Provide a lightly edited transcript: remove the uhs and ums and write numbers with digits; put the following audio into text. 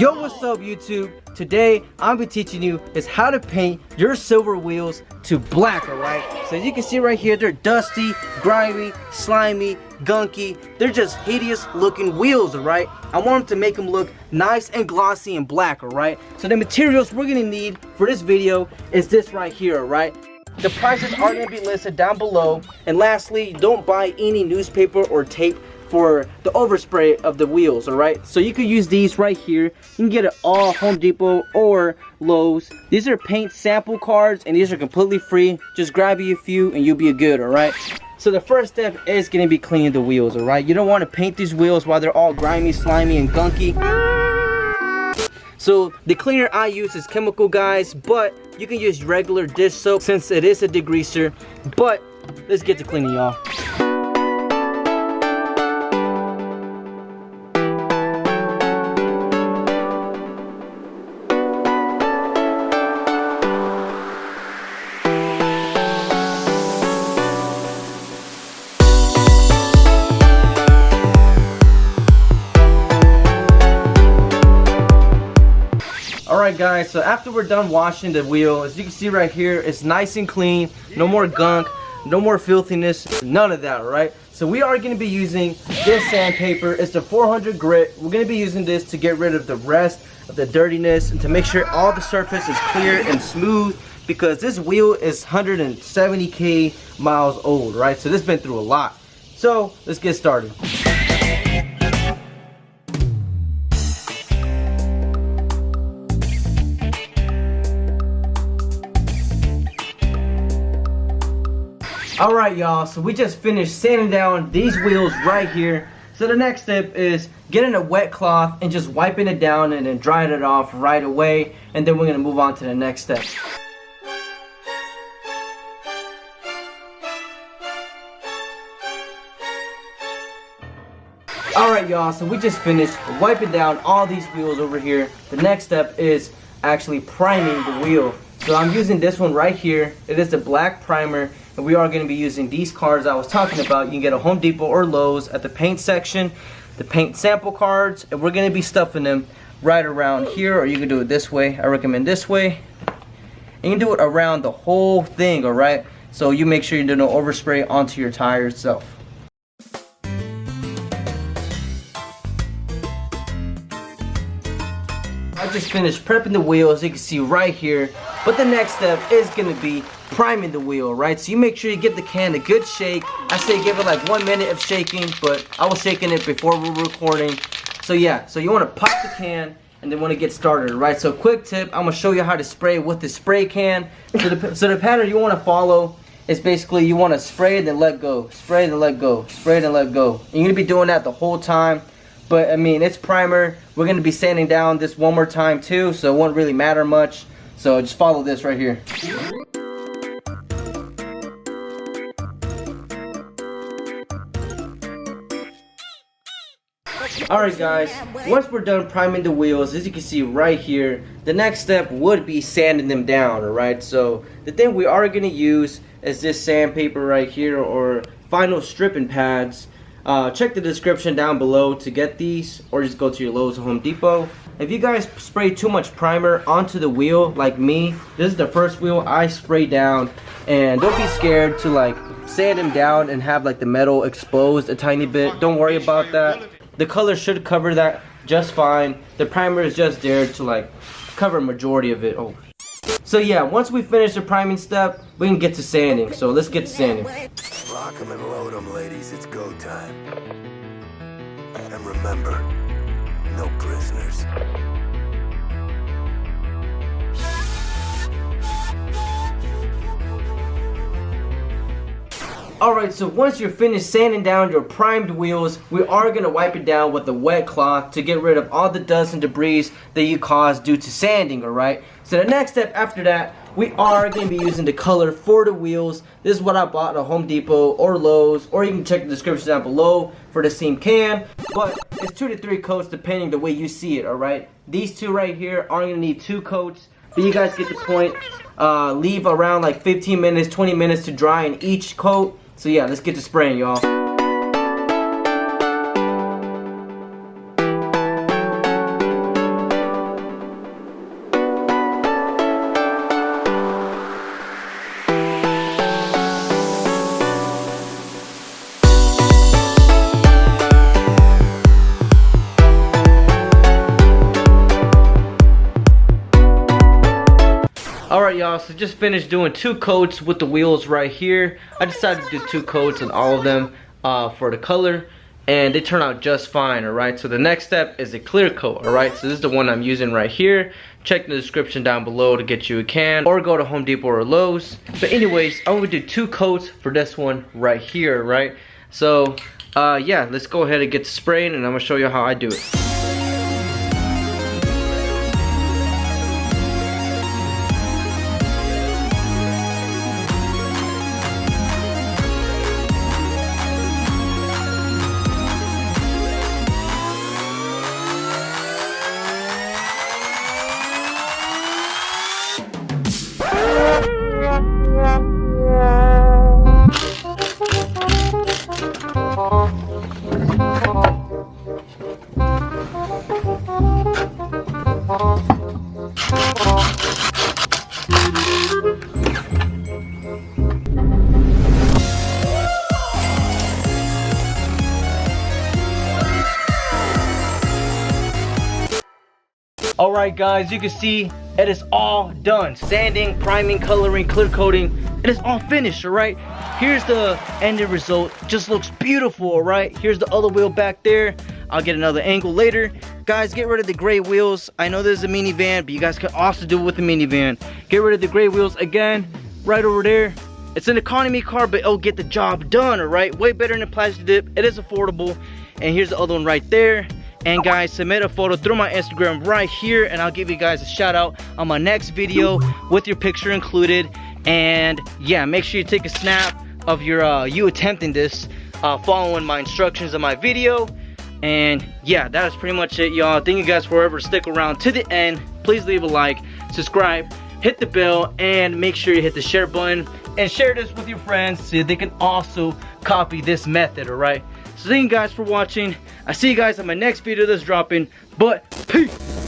Yo, what's up YouTube? Today I'm gonna be teaching you is how to paint your silver wheels to black, alright? So as you can see right here, they're dusty, grimy, slimy, gunky. They're just hideous looking wheels, alright? I want to make them look nice and glossy and black, alright? So the materials we're gonna need for this video is this right here, alright? The prices are gonna be listed down below. And lastly, don't buy any newspaper or tape for the overspray of the wheels, alright? So you can use these right here. You can get it all Home Depot or Lowe's. These are paint sample cards and these are completely free. Just grab you a few and you'll be good, alright? So the first step is gonna be cleaning the wheels, alright? You don't want to paint these wheels while they're all grimy, slimy, and gunky. So the cleaner I use is chemical, guys, but you can use regular dish soap since it is a degreaser. But let's get to cleaning, y'all. Alright guys, so after we're done washing the wheel, as you can see right here, it's nice and clean, no more gunk, no more filthiness, none of that, alright? So we are going to be using this sandpaper. It's the 400 grit. We're going to be using this to get rid of the rest of the dirtiness and to make sure all the surface is clear and smooth, because this wheel is 170k miles old, right? So this has been through a lot. So let's get started. Alright y'all, so we just finished sanding down these wheels right here. So the next step is getting a wet cloth and just wiping it down and then drying it off right away. And then we're going to move on to the next step. Alright y'all, so we just finished wiping down all these wheels over here. The next step is actually priming the wheel. So I'm using this one right here. It is the black primer. And we are going to be using these cards I was talking about. You can get a Home Depot or Lowe's at the paint section, the paint sample cards, and we're going to be stuffing them right around here, or you can do it this way. I recommend this way. And you can do it around the whole thing, alright? So you make sure you do no overspray onto your tire itself. I just finished prepping the wheel, as you can see right here. But the next step is going to be priming the wheel, right? So you make sure you give the can a good shake. I say give it like 1 minute of shaking, but I was shaking it before we were recording. So yeah, so you want to pop the can and then want to get started, right? So quick tip, I'm going to show you how to spray with the spray can. So the pattern you want to follow is basically you want to spray and then let go, spray and then let go, spray and then let go. And you're going to be doing that the whole time. But I mean, it's primer. We're going to be sanding down this one more time too, so it won't really matter much. So just follow this right here. Alright guys, once we're done priming the wheels, as you can see right here, the next step would be sanding them down, alright? So the thing we are going to use is this sandpaper right here, or vinyl stripping pads. Check the description down below to get these, or just go to your Lowe's or Home Depot. If you guys spray too much primer onto the wheel like me, this is the first wheel I spray down, and don't be scared to like sand them down and have like the metal exposed a tiny bit. Don't worry about that. The color should cover that just fine. The primer is just there to like cover a majority of it. Oh. So yeah, once we finish the priming step, we can get to sanding. So let's get to sanding. Lock 'em and load 'em, ladies. It's go time. And remember, no prisoners. Alright, so once you're finished sanding down your primed wheels, we are going to wipe it down with a wet cloth to get rid of all the dust and debris that you caused due to sanding, alright? So the next step after that, we are going to be using the color for the wheels. This is what I bought at Home Depot or Lowe's, or you can check the description down below for the same can. But it's 2 to 3 coats depending the way you see it, alright? These two right here are going to need 2 coats, but you guys get the point. Leave around like 15 minutes, 20 minutes to dry in each coat. So yeah, let's get to spraying, y'all. Alright y'all, so just finished doing 2 coats with the wheels right here. I decided to do 2 coats on all of them for the color, and they turn out just fine. Alright, so the next step is a clear coat. Alright, so this is the one I'm using right here. Check the description down below to get you a can, or go to Home Depot or Lowe's. But anyways, I'm gonna do 2 coats for this one right here. Right, so yeah, let's go ahead and get to spraying, and I'm gonna show you how I do it. Alright guys, you can see it is all done. Sanding, priming, coloring, clear coating, it is all finished. Alright, here's the ended result. Just looks beautiful. Alright, here's the other wheel back there. I'll get another angle later. Guys, get rid of the gray wheels. I know this is a minivan, but you guys can also do it with the minivan. Get rid of the gray wheels again, right over there. It's an economy car, but it'll get the job done. Alright, way better than a plastic dip. It is affordable. And here's the other one right there. And guys, submit a photo through my Instagram right here, and I'll give you guys a shout out on my next video with your picture included. And yeah, make sure you take a snap of your you attempting this, following my instructions on my video. And yeah, that is pretty much it, y'all. Thank you guys for ever stick around to the end. Please leave a like, subscribe, hit the bell, and make sure you hit the share button and share this with your friends so they can also copy this method. Alright, so thank you guys for watching. I see you guys on my next video that's dropping, but peace.